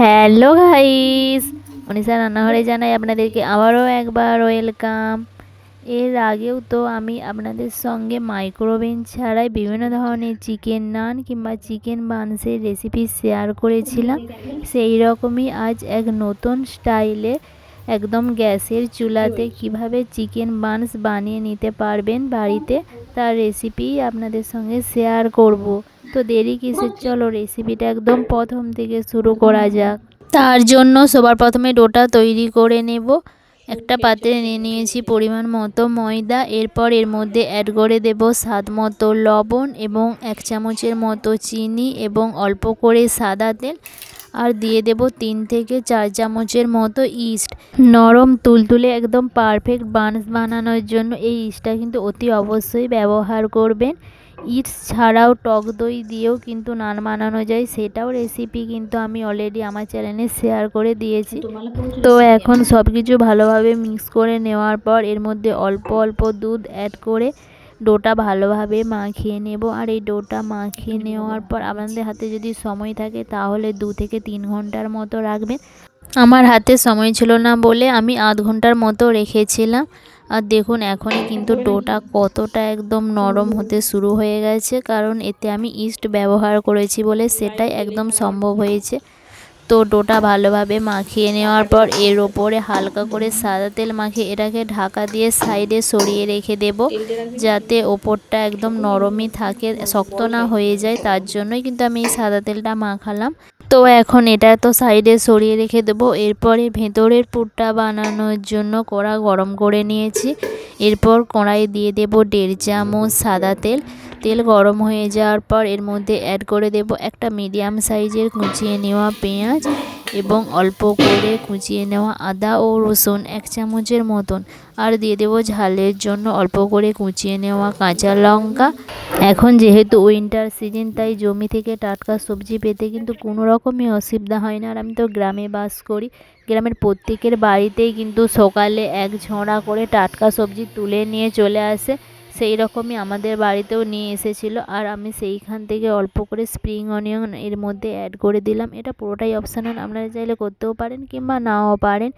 Hello guys, Manisha রান্নাঘরে জানাই আপনাদেরকে আবারও একবার ওয়েলকাম। এর আগেও তো আমি আপনাদের সঙ্গে মাইক্রোওভেন ছাড়াই বিভিন্ন ধরনের চিকেন নান কিংবা চিকেন বানসের রেসিপি শেয়ার করেছিলাম। সেই রকমই আজ এক নতুন স্টাইলে একদম গ্যাসের চুলাতে কিভাবে চিকেন বানস বানিয়ে নিতে পারবেন বাড়িতে, তার রেসিপি আপনাদের সঙ্গে শেয়ার করব। তো দেরি কিসের, চলো রেসিপিটা একদম প্রথম থেকে শুরু করা যাক। তার জন্য সবার প্রথমে ডোটা তৈরি করে নেব। একটা পাত্রে নিয়ে নিয়েছি পরিমাণ মতো ময়দা। এরপর এর মধ্যে অ্যাড করে দেব স্বাদ মতো লবণ এবং 1 চামচের মতো চিনি এবং অল্প করে সাদা তেল, আর দিয়ে দেব 3 থেকে 4 চামচের মতো ইস্ট। নরম তুলতুলে একদম পারফেক্ট বানস বানানোর জন্য এই ইস্টটা কিন্তু অতি অবশ্যই ব্যবহার করবেন। ইস্ট ছাড়াও টক দই দিয়েও কিন্তু নান বানানো যায়, সেটাও রেসিপি কিন্তু আমি অলরেডি আমার চ্যানেলে শেয়ার করে দিয়েছি। তো এখন সব কিছু ভালোভাবে মিক্স করে নেওয়ার পর এর মধ্যে অল্প অল্প দুধ অ্যাড করে ডোটা ভালোভাবে মাখিয়ে নেব। আর এই ডোটা মাখিয়ে নেওয়ার পর আপনাদের হাতে যদি সময় থাকে তাহলে 2 থেকে 3 ঘন্টার মতো রাখবেন। আমার হাতে সময় ছিল না বলে আমি আধ ঘন্টার মতো রেখেছিলাম। আর দেখুন এখনই কিন্তু ডোটা কতটা একদম নরম হতে শুরু হয়ে গেছে, কারণ এতে আমি ইস্ট ব্যবহার করেছি বলে সেটাই একদম সম্ভব হয়েছে। তো ডোটা ভালোভাবে মাখিয়ে নেওয়ার পর এর ওপরে হালকা করে সাদা তেল মাখিয়ে এটাকে ঢাকা দিয়ে সাইডে সরিয়ে রেখে দেব, যাতে ওপরটা একদম নরমই থাকে, শক্ত না হয়ে যায়। তার জন্যই কিন্তু আমি এই সাদা তেলটা মাখালাম। তো এখন এটা তো সাইডে সরিয়ে রেখে দেবো। এরপরে ভেতরের পুরটা বানানোর জন্য কড়া গরম করে নিয়েছি। এরপর কড়াই দিয়ে দেব 1.5 চামচ সাদা তেল। তেল গরম হয়ে যাওয়ার পর এর মধ্যে অ্যাড করে দেব একটা মিডিয়াম সাইজের কুচিয়ে নেওয়া পেঁয়াজ এবং অল্প করে কুচিয়ে নেওয়া আদা ও রসুন 1 চামচের মতন, আর দিয়ে দেব ঝালের জন্য অল্প করে কুচিয়ে নেওয়া কাঁচা লঙ্কা। এখন যেহেতু উইন্টার সিজন, তাই জমি থেকে টাটকা সবজি পেতে কিন্তু কোনো রকমই অসুবিধা হয় না। আর আমি তো গ্রামে বাস করি, গ্রামের প্রত্যেকের বাড়িতেই কিন্তু সকালে 1 ঝোড়া করে টাটকা সবজি তুলে নিয়ে চলে আসে। সেই রকমই আমাদের বাড়িতেও নিয়ে এসেছিল, আর আমি সেইখান থেকে অল্প করে স্প্রিং অনিয়ন এর মধ্যে অ্যাড করে দিলাম। এটা পুরোটাই অপশনাল, আপনারা চাইলে করতেও পারেন কিংবা নাও পারেন।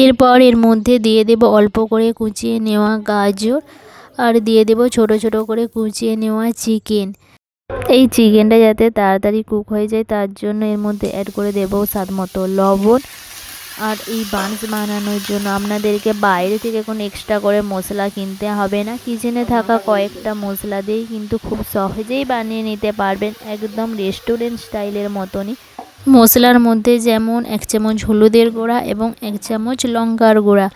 এরপর এর মধ্যে দিয়ে দেব অল্প করে কুচিয়ে নেওয়া গাজর, আর দিয়ে দেব ছোট ছোট করে কুচিয়ে নেওয়া চিকেন। এই চিকেনটা যাতে তাড়াতাড়ি কুক হয়ে যায় তার জন্য এর মধ্যে অ্যাড করে দেব স্বাদ মতো লবণ। আর এই বানস বানানোর জন্য আপনাদেরকে বাইরে থেকে কোনো এক্সট্রা করে মশলা কিনতে হবে না। কিচেনে থাকা কয়েকটা মশলা দিয়েই কিন্তু খুব সহজেই বানিয়ে নিতে পারবেন, একদম রেস্টুরেন্ট স্টাইলের মতনই। মশলার মধ্যে যেমন 1 চামচ হলুদের গুঁড়া এবং 1 চামচ লঙ্কার গুঁড়া।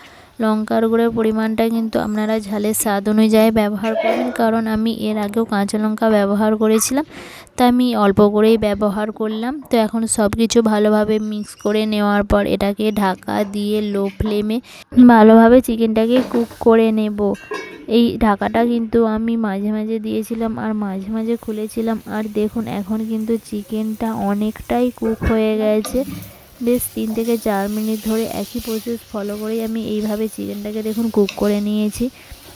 লঙ্কার গুঁড়োর পরিমাণটা কিন্তু আপনারা ঝালের স্বাদ অনুযায়ী ব্যবহার করবেন, কারণ আমি এর আগেও কাঁচা লঙ্কা ব্যবহার করেছিলাম, তাই আমি অল্প করেই ব্যবহার করলাম। তো এখন সব কিছু ভালোভাবে মিক্স করে নেওয়ার পর এটাকে ঢাকা দিয়ে লো ফ্লেমে ভালোভাবে চিকেনটাকে কুক করে নেব। এই ঢাকাটা কিন্তু আমি মাঝে মাঝে দিয়েছিলাম আর মাঝে মাঝে খুলেছিলাম। আর দেখুন এখন কিন্তু চিকেনটা অনেকটাই কুক হয়ে গেছে। বেশ 3 থেকে 4 মিনিট ধরে একই প্রসেস ফলো করেই আমি এইভাবে চিকেনটাকে দেখুন কুক করে নিয়েছি।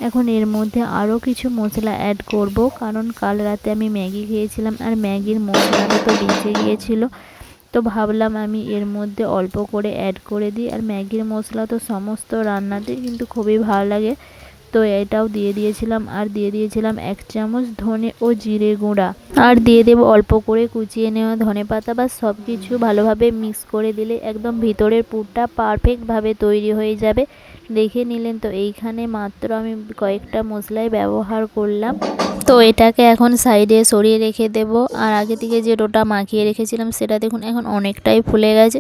এখন এর মধ্যে আরও কিছু মশলা অ্যাড করব, কারণ কাল রাতে আমি ম্যাগি খেয়েছিলাম আর ম্যাগির মশলাটা তো বেঁচে গিয়েছিলো। তো ভাবলাম আমি এর মধ্যে অল্প করে অ্যাড করে দিই। আর ম্যাগির মশলা তো সমস্ত রান্নাতেই কিন্তু খুবই ভালো লাগে, তো এটাও দিয়ে দিয়েছিলাম। আর দিয়ে দিয়েছিলাম 1 চামচ ধনে ও জিরে গুঁড়া, আর দিয়ে দেব অল্প করে কুচিয়ে নেওয়া ধনেপাতা। বা সব কিছু ভালোভাবে মিক্স করে দিলে একদম ভিতরের পুরটা পারফেক্টভাবে তৈরি হয়ে যাবে। দেখে নিলেন তো, এইখানে মাত্র আমি কয়েকটা মশলাই ব্যবহার করলাম। তো এটাকে এখন সাইডে সরিয়ে রেখে দেব। আর আগে থেকে যে ডোটা মাখিয়ে রেখেছিলাম সেটা দেখুন এখন অনেকটাই ফুলে গেছে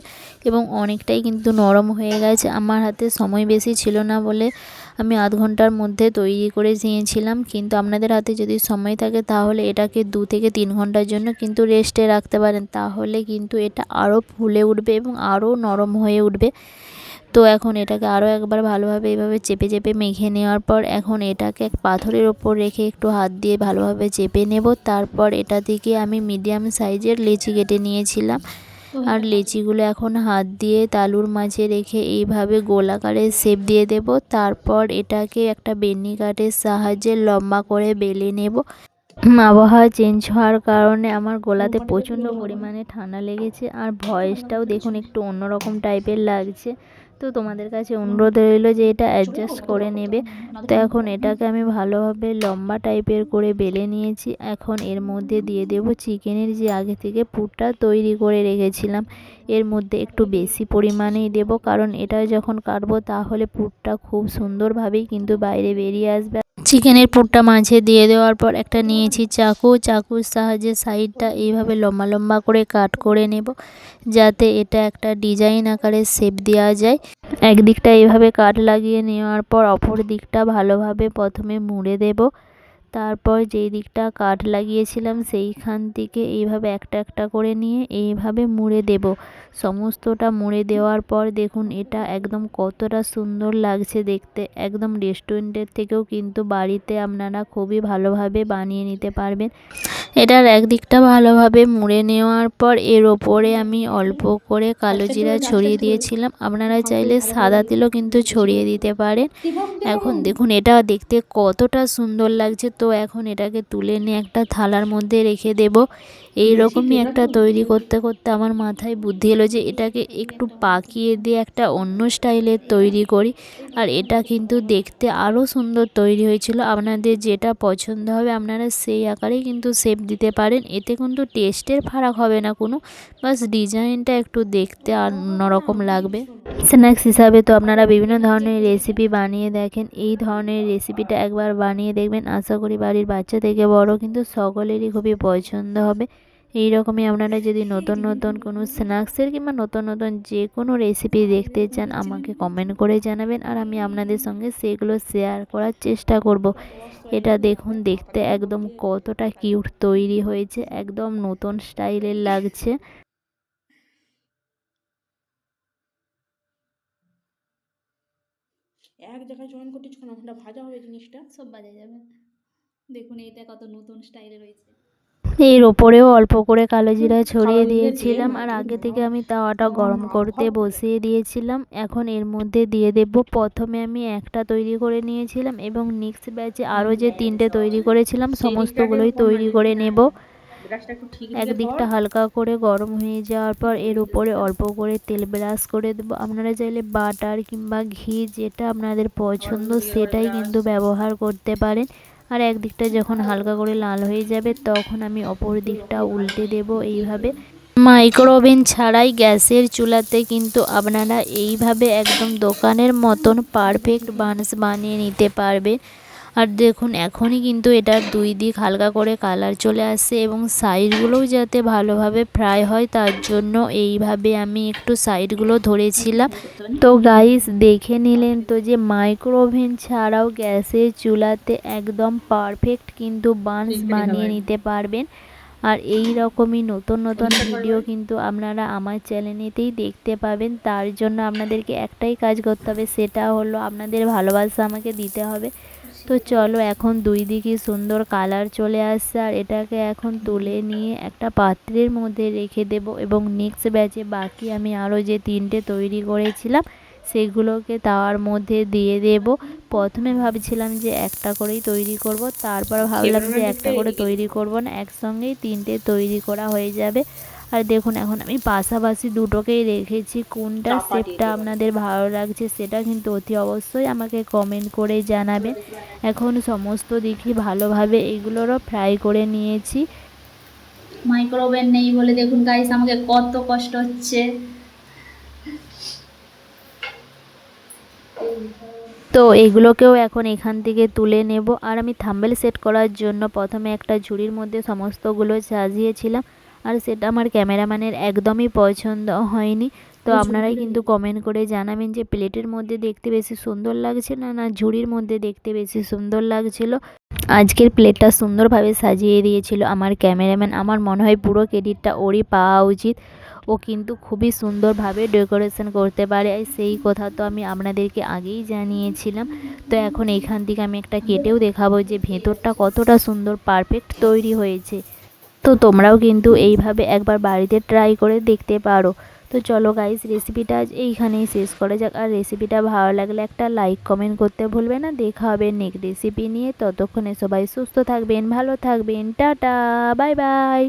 এবং অনেকটাই কিন্তু নরম হয়ে গেছে। আমার হাতে সময় বেশি ছিল না বলে আমি আধ ঘন্টার মধ্যে তৈরি করে নিয়েছিলাম, কিন্তু আপনাদের হাতে যদি সময় থাকে তাহলে এটাকে 2 থেকে 3 ঘন্টার জন্য কিন্তু রেস্টে রাখতে পারেন, তাহলে কিন্তু এটা আরও ফুলে উঠবে এবং আরও নরম হয়ে উঠবে। তো এখন এটাকে আরও একবার ভালোভাবে এইভাবে চেপে চেপে মেখে নেওয়ার পর এখন এটাকে এক পাথরের ওপর রেখে একটু হাত দিয়ে ভালোভাবে চেপে নেব। তারপর এটা থেকে আমি মিডিয়াম সাইজের লেচি কেটে নিয়েছিলাম, আর লেচিগুলো এখন হাত দিয়ে তালুর মাঝে রেখে এইভাবে গোলাকারের শেপ দিয়ে দেব। তারপর এটাকে একটা বেনি কাঠের সাহায্যে লম্বা করে বেলে নেব। আবহাওয়া চেঞ্জ হওয়ার কারণে আমার গলাতে প্রচণ্ড পরিমাণে ঠান্ডা লেগেছে, আর ভয়েসটাও দেখুন একটু অন্যরকম টাইপের লাগছে। তো তোমাদের কাছে অনুরোধ রইল যে এটা অ্যাডজাস্ট করে নেবে। তো এখন এটাকে আমি ভালোভাবে লম্বা টাইপের করে বেলে নিয়েছি। এখন এর মধ্যে দিয়ে দেব চিকেনের যে আগে থেকে পুরটা তৈরি করে রেখেছিলাম। এর মধ্যে একটু বেশি পরিমাণেই দেব, কারণ এটা যখন কাটবো তাহলে পুরটা খুব সুন্দরভাবেই কিন্তু বাইরে বেরিয়ে আসবে। চিকেনের পুরটা মাঝে দিয়ে দেওয়ার পর একটা নিয়েছি চাকুর সাহায্যে সাইডটা এইভাবে লম্বা লম্বা করে কাট করে নেব, যাতে এটা একটা ডিজাইন আকারে শেপ দেওয়া যায়। একদিকটা এইভাবে কাট লাগিয়ে নেওয়ার পর অপর দিকটা ভালোভাবে প্রথমে মুড়ে দেব। তারপর যেই দিকটা কাট লাগিয়েছিলাম সেইখান থেকে এইভাবে একটা একটা করে নিয়ে এইভাবে মুড়ে দেব। সমস্তটা মুড়ে দেওয়ার পর দেখুন এটা একদম কতটা সুন্দর লাগছে দেখতে। একদম রেস্টুরেন্টের থেকেও কিন্তু বাড়িতে আপনারা খুবই ভালোভাবে বানিয়ে নিতে পারবেন। এটার একদিকটা ভালোভাবে মুড়ে নেওয়ার পর এর ওপরে আমি অল্প করে কালো জিরা ছড়িয়ে দিয়েছিলাম। আপনারা চাইলে সাদা তেলও কিন্তু ছড়িয়ে দিতে পারেন। এখন দেখুন এটা দেখতে কতটা সুন্দর লাগছে। তো এখন এটাকে তুলে নিয়ে একটা থালার মধ্যে রেখে দেব। এই রকমই একটা তৈরি করতে করতে আমার মাথায় বুদ্ধি এলো যে এটাকে একটু পাকিয়ে দিয়ে একটা অন্য স্টাইলের তৈরি করি। আর এটা কিন্তু দেখতে আরও সুন্দর তৈরি হয়েছিল। আপনাদের যেটা পছন্দ হবে আপনারা সেই আকারেই কিন্তু শেপ দিতে পারেন। এতে কিন্তু টেস্টের ফারাক হবে না কোনো, বাস ডিজাইনটা একটু দেখতে অন্যরকম লাগবে। স্ন্যাক্স হিসাবে তো আপনারা বিভিন্ন ধরনের রেসিপি বানিয়ে দেখেন। এই ধরনের রেসিপিটা একবার বানিয়ে দেখবেন, আশা করি বাড়ির বাচ্চা থেকে বড় কিন্তু সকলেরই খুবই পছন্দ হবে। এই রকমই আপনারা যদি নতুন নতুন কোনো স্ন্যাক্সের কিংবা নতুন নতুন যে কোনো রেসিপি দেখতে চান আমাকে কমেন্ট করে জানাবেন, আর আমি আপনাদের সঙ্গে সেগুলো শেয়ার করার চেষ্টা করব। এটা দেখুন দেখতে একদম কতটা কিউট তৈরি হয়েছে, একদম নতুন স্টাইলের লাগছে। এক জায়গায় জয়েন করতে কেন, ওটা ভাজা হবে জিনিসটা। সব বাজে যাবে। দেখুন এটা কত নতুন স্টাইলে রয়েছে। এর ওপরেও অল্প করে কালো জিরা ছড়িয়ে দিয়েছিলাম, আর আগে থেকে আমি তাওয়াটা গরম করতে বসিয়ে দিয়েছিলাম। এখন এর মধ্যে দিয়ে দেব, প্রথমে আমি একটা তৈরি করে নিয়েছিলাম এবং নেক্সট ব্যাচে আরও যে 3টে তৈরি করেছিলাম সমস্তগুলোই তৈরি করে নেব। একদিকটা হালকা করে গরম হয়ে যাওয়ার পর এর উপরে অল্প করে তেল ব্রাশ করে দেবো। আপনারা চাইলে বাটার কিংবা ঘি যেটা আপনাদের পছন্দ সেটাই কিন্তু ব্যবহার করতে পারেন। আর একদিকটা যখন হালকা করে লাল হয়ে যাবে তখন আমি অপর দিকটা উল্টে দেব। এইভাবে মাইক্রো ওভেন ছাড়াই গ্যাসের চুলাতে কিন্তু আপনারা এইভাবে একদম দোকানের মতন পারফেক্ট বানস বানিয়ে নিতে পারবেন। আর দেখুন এখনই কিন্তু এটার দুই দিক হালকা করে কালার চলে আসছে এবং সাইডগুলোও যাতে ভালোভাবে ফ্রাই হয় তার জন্য এইভাবে আমি একটু সাইডগুলো ধরেছিলাম। তো গাইস দেখে নিলেন তো যে মাইক্রো ওভেন ছাড়াও গ্যাসের চুলাতে একদম পারফেক্ট কিন্তু বানস বানিয়ে নিতে পারবেন। আর এই রকমই নতুন নতুন ভিডিও কিন্তু আপনারা আমার চ্যানেলেতেই দেখতে পাবেন। তার জন্য আপনাদেরকে একটাই কাজ করতে হবে, সেটা হলো আপনাদের ভালোবাসা আমাকে দিতে হবে। তো চলো এখন দুই দিকে সুন্দর কালার চলে আসছে, আর এটাকে এখন তুলে নিয়ে একটা পাত্রের মধ্যে রেখে দেব এবং নেক্সট ব্যাচে বাকি আমি আরও যে 3টে তৈরি করেছিলাম সেগুলোকে তাওয়ার মধ্যে দিয়ে দেব। প্রথমে ভাবছিলাম যে একটা করেই তৈরি করব, তারপর ভাবলাম যে একটা করে তৈরি করব না, একসঙ্গেই 3টে তৈরি করা হয়ে যাবে। আর দেখুন এখন আমি পাশাপাশি দুটোকেই রেখেছি। কোনটা শেপটা আপনাদের ভালো লাগছে সেটা কিন্তু অতি অবশ্যই আমাকে কমেন্ট করে জানাবেন। এখন সমস্ত দিকই ভালোভাবে এগুলোরও ফ্রাই করে নিয়েছি। মাইক্রো ওভেন নেই বলে দেখুন গাইস আমাকে কত কষ্ট হচ্ছে। তো এগুলোকেও এখন এখান থেকে তুলে নেব। আর আমি থাম্বনেল সেট করার জন্য প্রথমে একটা ঝুড়ির মধ্যে সমস্তগুলো সাজিয়েছিলাম, আর সেটা আমার ক্যামেরাম্যানের একদমই পছন্দ হয়নি। তো আপনারাই কিন্তু কমেন্ট করে জানাবেন যে প্লেটের মধ্যে দেখতে বেশি সুন্দর লাগছে না না ঝুড়ির মধ্যে দেখতে বেশি সুন্দর লাগছিল। আজকের প্লেটটা সুন্দরভাবে সাজিয়ে দিয়েছিল আমার ক্যামেরাম্যান। আমার মনে হয় পুরো ক্রেডিটটা ওরই পাওয়া উচিত। ও কিন্তু খুবই সুন্দরভাবে ডেকোরেশন করতে পারে, সেই কথা তো আমি আপনাদেরকে আগেই জানিয়েছিলাম। তো এখন এখান থেকে আমি একটা কেটেও দেখাবো যে ভেতরটা কতটা সুন্দর পারফেক্ট তৈরি হয়েছে। তো তোমরাও কিন্তু এইভাবে একবার বাড়িতে ট্রাই করে দেখতে পারো। তো চলো গাইস, রেসিপিটা আজ এইখানেই শেষ করা যাক। আর রেসিপিটা ভালো লাগলে একটা লাইক কমেন্ট করতে ভুলবে না। দেখা হবে নেক্সট রেসিপি নিয়ে। ততক্ষণে সবাই সুস্থ থাকবেন, ভালো থাকবেন, টাটা, বাই বাই।